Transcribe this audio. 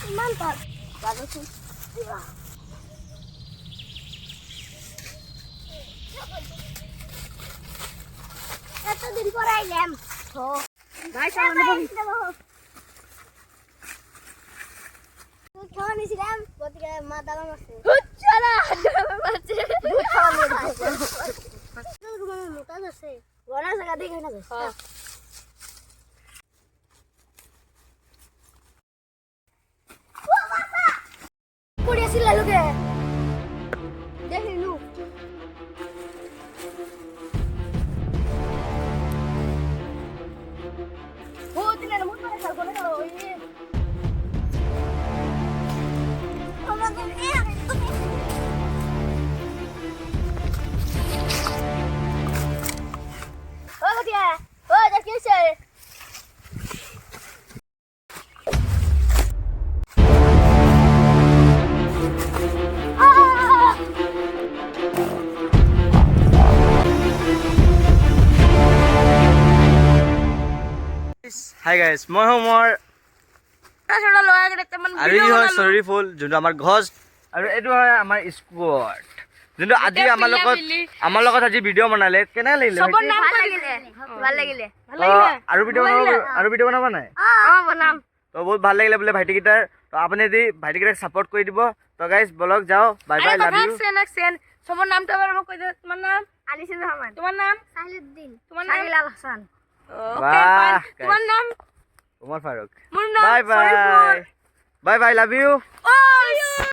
Mantap. Bagus. এতদিন পরে আইলাম ভাই খাওয়া নিয়েছিলাম গতিকে মা দাবা মারছে মোটা যাচ্ছে বড় জায়গা দেখে না পড়িয়েছিল লোকে দেখিনু Hi guys, মই মোৰ আৰু ই হয় চৰিফুল যোনটো আমাৰ ঘৰ আৰু এইটো হয় আমাৰ স্কোৱাড যোনটো আজি আমাৰ লগত আজি ভিডিঅ' বনালে কেনে লাগিলে আৰু ভিডিঅ' বনাবা নাই তো বহুত ভাল লাগিলে বোলে ভাইটিকেইটাৰ তো আপুনি যদি ভাইটিকেইটাক ছাপোৰ্ট কৰি দিব তো গাইজ বলক যাওঁ বাই বাই লাভ ইউ সবৰ নামটো এবাৰ মোক কৈ দে তোমাৰ নাম আনিসুৰ ৰহমান তোমাৰ নাম সাহিলউদ্দিন তোমাৰ নাম সাহিল আল হাসান বাহ তোমাৰ নাম উমৰ ফাৰুক মোৰ নাম bye bye Shariful bye bye love you O